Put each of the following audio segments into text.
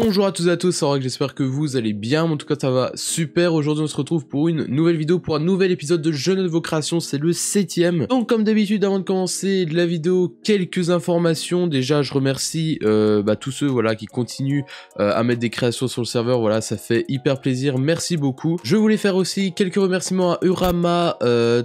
Bonjour à tous et à tous, c'est Aurac, j'espère que vous allez bien, en tout cas ça va super. Aujourd'hui on se retrouve pour une nouvelle vidéo, pour un nouvel épisode de Jeux de vos créations, c'est le 7ème. Donc comme d'habitude, avant de commencer la vidéo, quelques informations. Déjà je remercie tous ceux qui continuent à mettre des créations sur le serveur, voilà, ça fait hyper plaisir, merci beaucoup. Je voulais faire aussi quelques remerciements à Urama,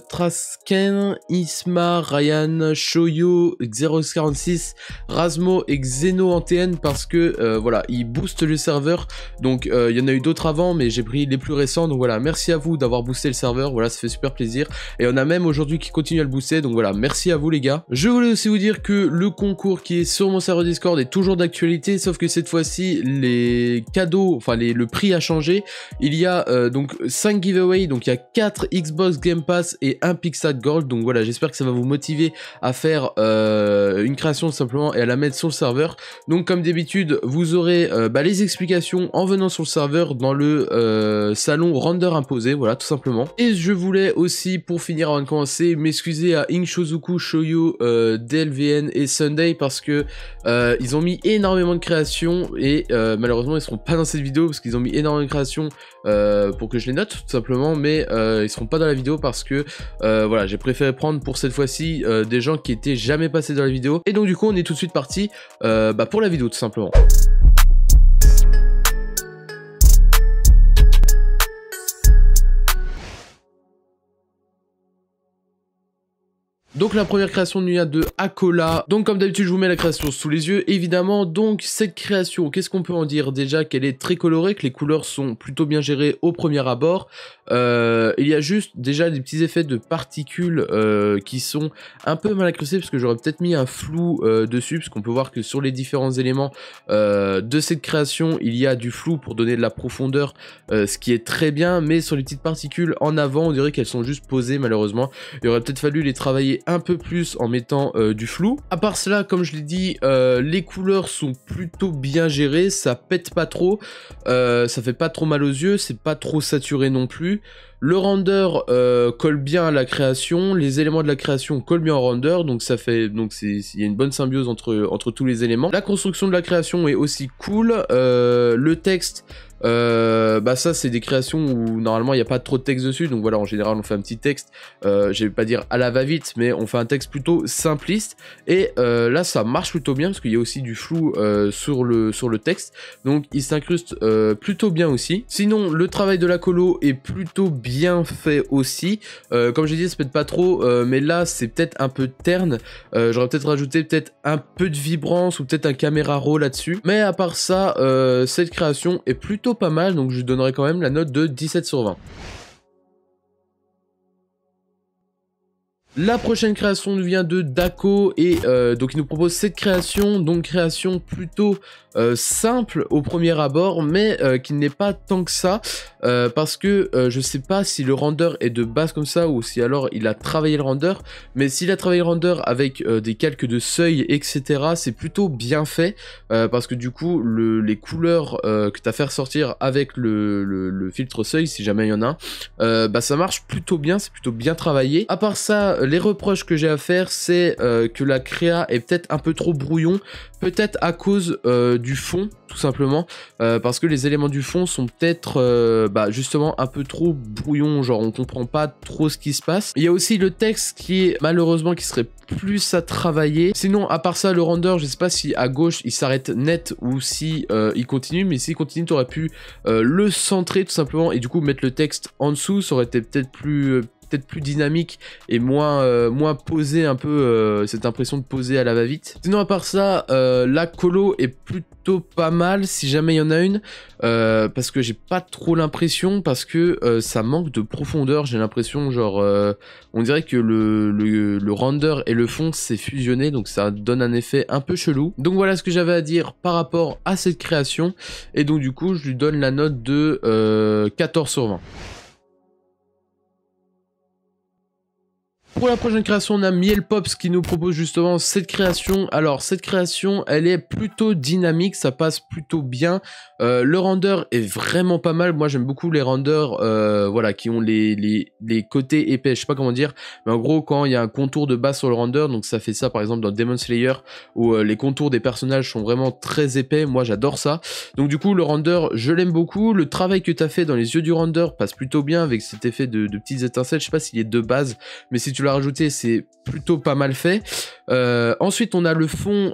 Trasken, Isma, Ryan, Shoyo, Xerox46, Rasmo et Xeno Antn, parce que voilà, ils boostent le serveur. Donc il y en a eu d'autres avant, mais j'ai pris les plus récents. Donc voilà, merci à vous d'avoir boosté le serveur, voilà, ça fait super plaisir. Et on a même aujourd'hui qui continue à le booster, donc voilà, merci à vous les gars. Je voulais aussi vous dire que le concours qui est sur mon serveur Discord est toujours d'actualité, sauf que cette fois-ci les cadeaux, enfin le prix a changé. Il y a donc 5 giveaways, donc il y a 4 Xbox Game Pass et 1 Pixel Gold. Donc voilà, j'espère que ça va vous motiver à faire une création simplement et à la mettre sur le serveur. Donc comme d'habitude, vous aurez les explications en venant sur le serveur dans le salon render imposé, voilà, tout simplement. Et je voulais aussi, pour finir avant de commencer, m'excuser à Inkshozuku, Shoyo, DLVN et Sunday, parce que ils ont mis énormément de créations et malheureusement ils seront pas dans cette vidéo parce qu'ils ont mis énormément de créations pour que je les note tout simplement, mais ils seront pas dans la vidéo parce que voilà, j'ai préféré prendre pour cette fois-ci des gens qui étaient jamais passés dans la vidéo. Et donc du coup on est tout de suite parti pour la vidéo tout simplement. Donc la première création nous vient de Akola. Donc comme d'habitude je vous mets la création sous les yeux évidemment. Donc cette création, qu'est-ce qu'on peut en dire? Déjà qu'elle est très colorée, que les couleurs sont plutôt bien gérées au premier abord. Il y a juste déjà des petits effets de particules qui sont un peu mal incrustés, parce que j'aurais peut-être mis un flou dessus, parce qu'on peut voir que sur les différents éléments de cette création il y a du flou pour donner de la profondeur, ce qui est très bien, mais sur les petites particules en avant on dirait qu'elles sont juste posées malheureusement. Il aurait peut-être fallu les travailler un peu plus en mettant du flou. À part cela, comme je l'ai dit, les couleurs sont plutôt bien gérées, ça pète pas trop, ça fait pas trop mal aux yeux, c'est pas trop saturé non plus. Le render colle bien à la création, les éléments de la création collent bien au render, donc ça fait, il y a une bonne symbiose entre tous les éléments. La construction de la création est aussi cool, le texte, ça c'est des créations où normalement il n'y a pas trop de texte dessus, donc voilà, en général on fait un petit texte, je vais pas dire à la va-vite, mais on fait un texte plutôt simpliste, et là ça marche plutôt bien parce qu'il y a aussi du flou sur le texte, donc il s'incruste plutôt bien aussi. Sinon le travail de la colo est plutôt bien fait aussi, comme j'ai dit ça pète pas trop, mais là c'est peut-être un peu terne, j'aurais peut-être rajouté peut-être un peu de vibrance ou peut-être un caméra raw là-dessus, mais à part ça cette création est plutôt pas mal, donc je lui donnerai quand même la note de 17 sur 20. La prochaine création nous vient de Dako, et donc il nous propose cette création, donc création plutôt simple au premier abord, mais qui n'est pas tant que ça, parce que je sais pas si le render est de base comme ça ou si alors il a travaillé le render, mais s'il a travaillé le render avec des calques de seuil etc, c'est plutôt bien fait, parce que du coup les couleurs que tu as fait ressortir avec le filtre seuil, si jamais il y en a un, ça marche plutôt bien, c'est plutôt bien travaillé. À part ça, les reproches que j'ai à faire, c'est que la créa est peut-être un peu trop brouillon, peut-être à cause du fond, tout simplement, parce que les éléments du fond sont peut-être justement un peu trop brouillon, genre on comprend pas trop ce qui se passe. Il y a aussi le texte qui est malheureusement qui serait plus à travailler. Sinon à part ça, le render, je sais pas si à gauche il s'arrête net ou si il continue, mais s'il continue tu aurais pu le centrer tout simplement et du coup mettre le texte en dessous, ça aurait été peut-être plus dynamique et moins posé, un peu cette impression de poser à la va-vite. Sinon à part ça, la colo est plutôt pas mal si jamais il y en a une, parce que j'ai pas trop l'impression, parce que ça manque de profondeur, j'ai l'impression, genre on dirait que le render et le fond s'est fusionné, donc ça donne un effet un peu chelou. Donc voilà ce que j'avais à dire par rapport à cette création, et donc du coup je lui donne la note de 14 sur 20. Pour la prochaine création, on a Miel Pops qui nous propose justement cette création. Alors cette création, elle est plutôt dynamique, ça passe plutôt bien. Le render est vraiment pas mal. Moi j'aime beaucoup les renders voilà, qui ont les côtés épais, je sais pas comment dire, mais en gros quand il y a un contour de base sur le render, donc ça fait ça par exemple dans Demon Slayer où les contours des personnages sont vraiment très épais. Moi j'adore ça. Donc du coup le render je l'aime beaucoup. Le travail que tu as fait dans les yeux du render passe plutôt bien avec cet effet de petites étincelles. Je sais pas s'il est de base, mais si tu l'as rajouté c'est plutôt pas mal fait. Ensuite on a le fond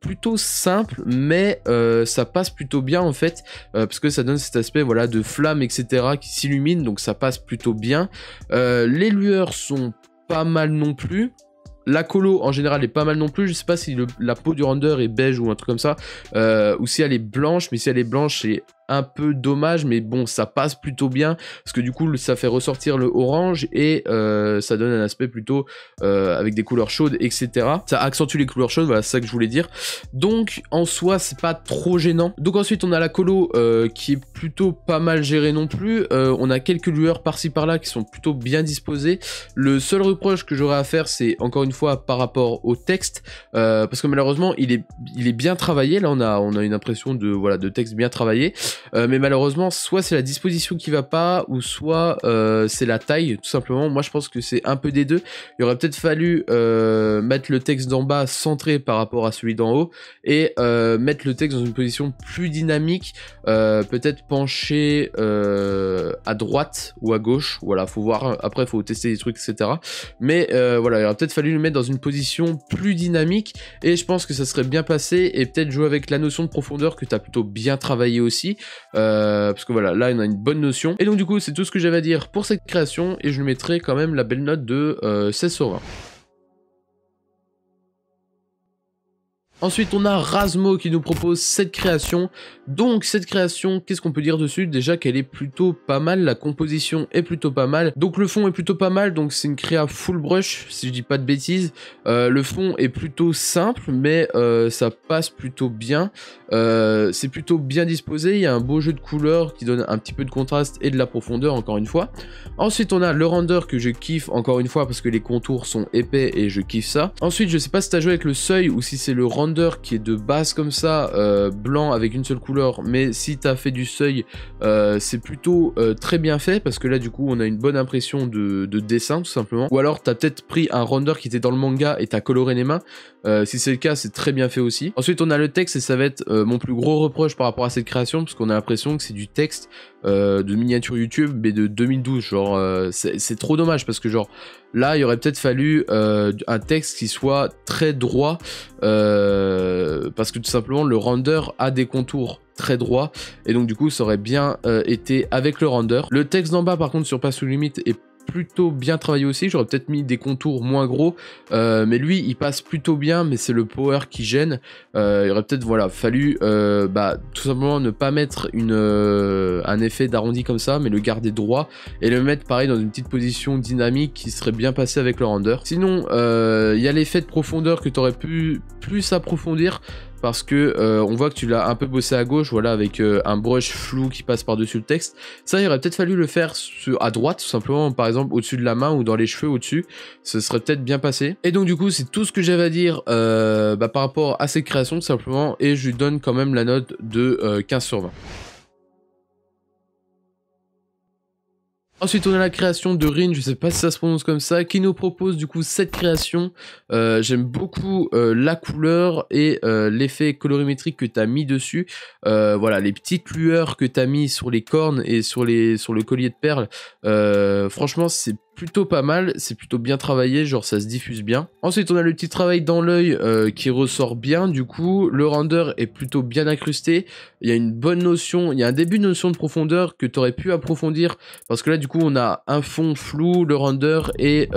plutôt simple, mais ça passe plutôt bien en fait, parce que ça donne cet aspect voilà de flamme etc qui s'illumine, donc ça passe plutôt bien. Les lueurs sont pas mal non plus. La colo en général est pas mal non plus. Je sais pas si la peau du render est beige ou un truc comme ça, ou si elle est blanche, mais si elle est blanche c'est un peu dommage, mais bon ça passe plutôt bien parce que du coup ça fait ressortir le orange et ça donne un aspect plutôt avec des couleurs chaudes etc. Ça accentue les couleurs chaudes, voilà c'est ça que je voulais dire. Donc en soi c'est pas trop gênant. Donc ensuite on a la colo qui est plutôt pas mal gérée non plus. On a quelques lueurs par-ci par-là qui sont plutôt bien disposées. Le seul reproche que j'aurais à faire c'est encore une fois par rapport au texte, parce que malheureusement il est bien travaillé. Là on a une impression de voilà de texte bien travaillé. Mais malheureusement soit c'est la disposition qui va pas, ou soit c'est la taille tout simplement. Moi je pense que c'est un peu des deux. Il aurait peut-être fallu mettre le texte d'en bas centré par rapport à celui d'en haut, et mettre le texte dans une position plus dynamique, peut-être penché à droite ou à gauche, voilà faut voir, après faut tester des trucs etc. Mais voilà il aurait peut-être fallu le mettre dans une position plus dynamique, et je pense que ça serait bien passé, et peut-être jouer avec la notion de profondeur que tu as plutôt bien travaillé aussi. Parce que voilà, là on a une bonne notion. Et donc du coup c'est tout ce que j'avais à dire pour cette création, et je lui mettrai quand même la belle note de 16 sur 20. Ensuite on a Razmo qui nous propose cette création. Donc cette création, qu'est-ce qu'on peut dire dessus? Déjà qu'elle est plutôt pas mal, la composition est plutôt pas mal, donc le fond est plutôt pas mal, donc c'est une créa full brush si je dis pas de bêtises. Le fond est plutôt simple, mais ça passe plutôt bien, c'est plutôt bien disposé, il y a un beau jeu de couleurs qui donne un petit peu de contraste et de la profondeur encore une fois. Ensuite on a le render que je kiffe encore une fois parce que les contours sont épais et je kiffe ça. Ensuite je sais pas si t'as joué avec le seuil ou si c'est le render qui est de base comme ça, blanc avec une seule couleur, mais si t'as fait du seuil c'est plutôt très bien fait, parce que là du coup on a une bonne impression de dessin tout simplement. Ou alors t'as peut-être pris un render qui était dans le manga et t'as coloré les mains, si c'est le cas c'est très bien fait aussi. Ensuite on a le texte, et ça va être mon plus gros reproche par rapport à cette création, parce qu'on a l'impression que c'est du texte de miniature YouTube mais de 2012, genre c'est trop dommage, parce que genre là il aurait peut-être fallu un texte qui soit très droit, parce que tout simplement le render a des contours très droits, et donc du coup ça aurait bien été avec le render. Le texte d'en bas par contre sur Pass ou Limite est plutôt bien travaillé aussi, j'aurais peut-être mis des contours moins gros, mais lui il passe plutôt bien, mais c'est le power qui gêne. Il aurait peut-être voilà fallu tout simplement ne pas mettre un effet d'arrondi comme ça, mais le garder droit et le mettre pareil dans une petite position dynamique qui serait bien passé avec le render. Sinon il y a l'effet de profondeur que tu aurais pu plus approfondir, parce que on voit que tu l'as un peu bossé à gauche, voilà, avec un brush flou qui passe par-dessus le texte. Ça, il aurait peut-être fallu le faire à droite, tout simplement, par exemple au-dessus de la main ou dans les cheveux au-dessus. Ce serait peut-être bien passé. Et donc du coup, c'est tout ce que j'avais à dire par rapport à cette création, tout simplement, et je lui donne quand même la note de 15 sur 20. Ensuite on a la création de Rin, je sais pas si ça se prononce comme ça, qui nous propose du coup cette création. J'aime beaucoup la couleur et l'effet colorimétrique que tu as mis dessus. Voilà, les petites lueurs que tu as mis sur les cornes et sur le collier de perles. Franchement c'est plutôt pas mal, c'est plutôt bien travaillé, genre ça se diffuse bien. Ensuite on a le petit travail dans l'œil qui ressort bien, du coup le render est plutôt bien incrusté, il y a une bonne notion, il y a un début de notion de profondeur que tu aurais pu approfondir, parce que là du coup on a un fond flou, le render et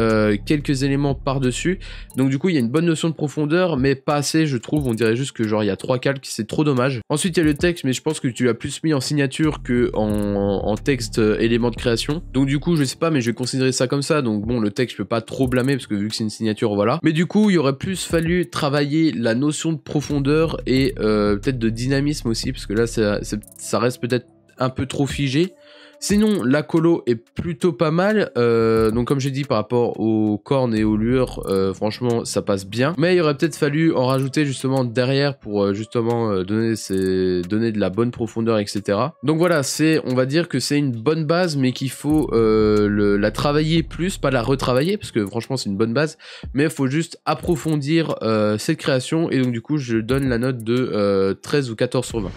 quelques éléments par dessus, donc du coup il y a une bonne notion de profondeur mais pas assez je trouve, on dirait juste que genre il y a 3 calques, c'est trop dommage. Ensuite il y a le texte, mais je pense que tu l'as plus mis en signature que en texte élément de création, donc du coup je sais pas, mais je vais considérer ça comme ça, donc bon le texte je peux pas trop blâmer parce que vu que c'est une signature voilà, mais du coup il y aurait plus fallu travailler la notion de profondeur et peut-être de dynamisme aussi, parce que là ça reste peut-être un peu trop figé. Sinon, la colo est plutôt pas mal. Donc comme j'ai dit, par rapport aux cornes et aux lueurs, franchement, ça passe bien. Mais il aurait peut-être fallu en rajouter justement derrière pour justement donner de la bonne profondeur, etc. Donc voilà, on va dire que c'est une bonne base, mais qu'il faut la travailler plus, pas la retravailler, parce que franchement, c'est une bonne base. Mais il faut juste approfondir cette création. Et donc du coup, je donne la note de 13 ou 14 sur 20.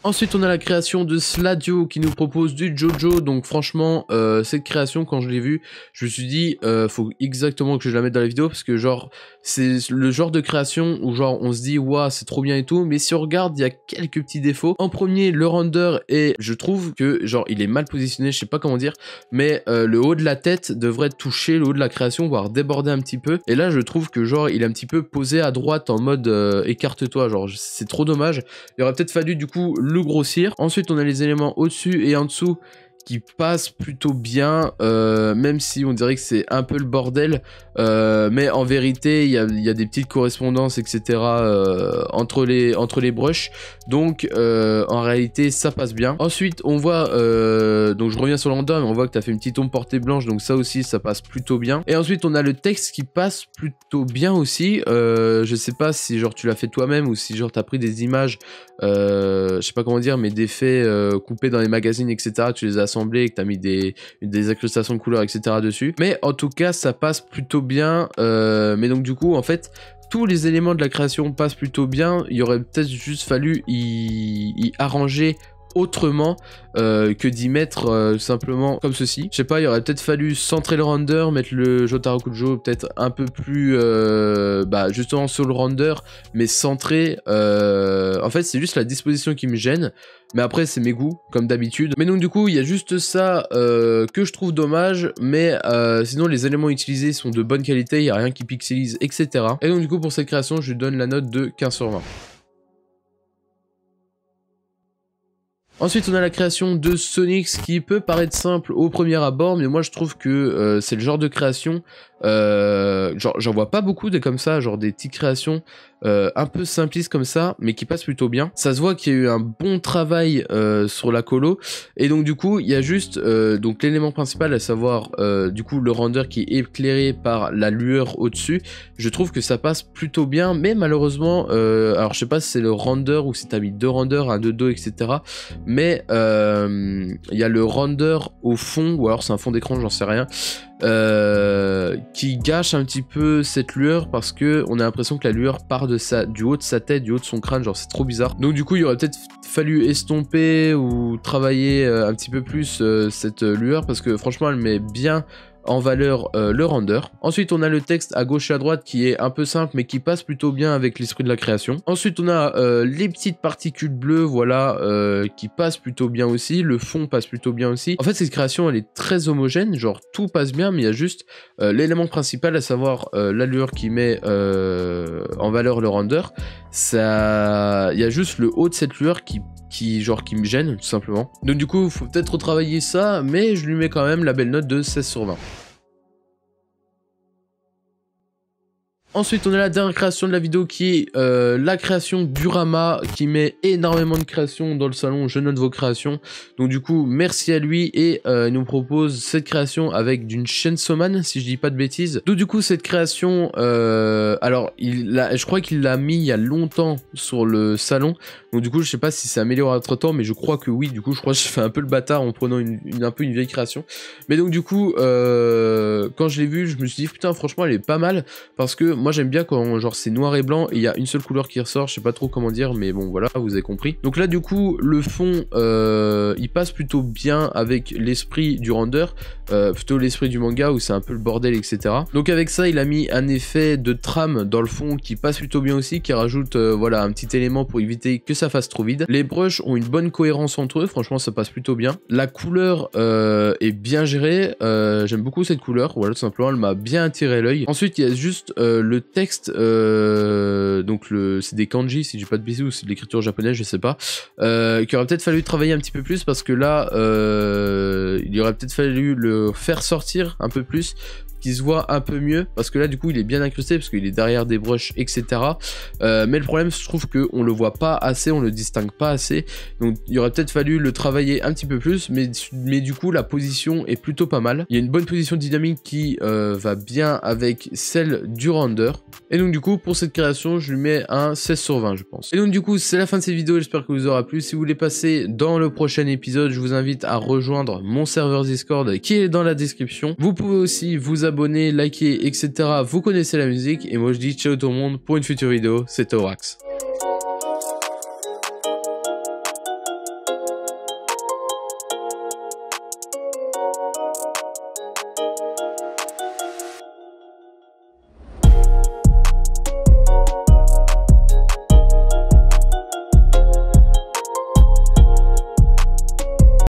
Ensuite, on a la création de Sladio qui nous propose du Jojo. Donc franchement, cette création, quand je l'ai vue, je me suis dit, faut exactement que je la mette dans la vidéo, parce que genre, c'est le genre de création où genre, on se dit, waouh, c'est trop bien et tout, mais si on regarde, il y a quelques petits défauts. En premier, le render, et je trouve que genre, il est mal positionné, je sais pas comment dire, mais le haut de la tête devrait toucher le haut de la création, voire déborder un petit peu. Et là, je trouve que genre, il est un petit peu posé à droite en mode écarte-toi, genre, c'est trop dommage. Il aurait peut-être fallu du coup le grossir. Ensuite, on a les éléments au-dessus et en dessous qui passent plutôt bien, même si on dirait que c'est un peu le bordel, mais en vérité il y a des petites correspondances, etc. entre les brushes, donc en réalité ça passe bien. Ensuite on voit, donc je reviens sur le render, mais on voit que tu as fait une petite ombre portée blanche, donc ça aussi ça passe plutôt bien. Et ensuite on a le texte qui passe plutôt bien aussi. Je sais pas si genre tu l'as fait toi-même ou si genre tu as pris des images, je sais pas comment dire, mais des faits coupés dans les magazines, etc. Tu les as assemblés et que tu as mis des incrustations de couleurs, etc. dessus. Mais en tout cas, ça passe plutôt bien. Mais donc du coup, en fait, tous les éléments de la création passent plutôt bien. Il aurait peut-être juste fallu y arranger autrement que d'y mettre simplement comme ceci. Je sais pas, il aurait peut-être fallu centrer le render, mettre le Jotaro Kujo peut-être un peu plus justement sur le render, mais centré. En fait, c'est juste la disposition qui me gêne, mais après c'est mes goûts comme d'habitude. Mais donc du coup il y a juste ça que je trouve dommage, mais sinon les éléments utilisés sont de bonne qualité, il n'y a rien qui pixelise, etc. Et donc du coup pour cette création je lui donne la note de 15 sur 20. Ensuite, on a la création de Sonix qui peut paraître simple au premier abord, mais moi je trouve que c'est le genre de création, genre j'en vois pas beaucoup des comme ça, genre des petites créations un peu simplistes comme ça, mais qui passent plutôt bien. Ça se voit qu'il y a eu un bon travail sur la colo, et donc du coup il y a juste donc l'élément principal, à savoir du coup le render qui est éclairé par la lueur au-dessus. Je trouve que ça passe plutôt bien, mais malheureusement, alors je sais pas si c'est le render ou si t'as mis deux renders, un de dos, etc. Mais il y a le render au fond, ou alors c'est un fond d'écran, j'en sais rien, qui gâche un petit peu cette lueur, parce que on a l'impression que la lueur part du haut de sa tête, du haut de son crâne, genre c'est trop bizarre. Donc du coup il aurait peut-être fallu estomper ou travailler un petit peu plus cette lueur, parce que franchement elle met bien en valeur le render. Ensuite on a le texte à gauche et à droite qui est un peu simple mais qui passe plutôt bien avec l'esprit de la création. Ensuite on a les petites particules bleues, voilà, qui passent plutôt bien aussi. Le fond passe plutôt bien aussi. En fait cette création elle est très homogène, genre tout passe bien, mais il y a juste l'élément principal, à savoir la lueur qui met en valeur le render. Ça, il y a juste le haut de cette lueur qui me gêne tout simplement. Donc du coup il faut peut-être retravailler ça, mais je lui mets quand même la belle note de 16 sur 20. Ensuite on a la dernière création de la vidéo qui est la création d'Urama, qui met énormément de créations dans le salon Je note vos créations. Donc du coup merci à lui, et il nous propose cette création avec d'une Chainsaw Man si je dis pas de bêtises. Donc du coup cette création, alors je crois qu'il l'a mis il y a longtemps sur le salon. Donc du coup je sais pas si c'est amélioré entre temps, mais je crois que oui. Du coup je crois que je fais un peu le bâtard en prenant un peu une vieille création. Mais donc du coup quand je l'ai vu je me suis dit putain franchement elle est pas mal, parce que moi j'aime bien quand genre c'est noir et blanc et il y a une seule couleur qui ressort, je sais pas trop comment dire, mais bon voilà, vous avez compris. Donc là du coup le fond il passe plutôt bien avec l'esprit du render, plutôt l'esprit du manga où c'est un peu le bordel, etc. Donc avec ça il a mis un effet de trame dans le fond qui passe plutôt bien aussi, qui rajoute voilà un petit élément pour éviter que ça fasse trop vide. Les brushes ont une bonne cohérence entre eux, franchement ça passe plutôt bien. La couleur est bien gérée, j'aime beaucoup cette couleur, voilà tout simplement, elle m'a bien attiré l'œil. Ensuite il y a juste le texte, donc c'est des kanji si je dis pas de bêtises, ou c'est de l'écriture japonaise, je sais pas, qui aurait peut-être fallu travailler un petit peu plus, parce que là il aurait peut-être fallu le faire sortir un peu plus qui se voit un peu mieux, parce que là du coup il est bien incrusté parce qu'il est derrière des brushes, etc. Mais le problème, je trouve qu'on le voit pas assez, on le distingue pas assez, donc il aurait peut-être fallu le travailler un petit peu plus, mais du coup la position est plutôt pas mal. Il y a une bonne position dynamique qui va bien avec celle du render, et donc du coup pour cette création je lui mets un 16/20 je pense. Et donc du coup c'est la fin de cette vidéo, j'espère que vous aura plu. Si vous voulez passer dans le prochain épisode, je vous invite à rejoindre mon serveur Discord qui est dans la description. Vous pouvez aussi vous abonner, liker, etc. Vous connaissez la musique, et moi je dis ciao tout le monde pour une future vidéo, c'était Aurax.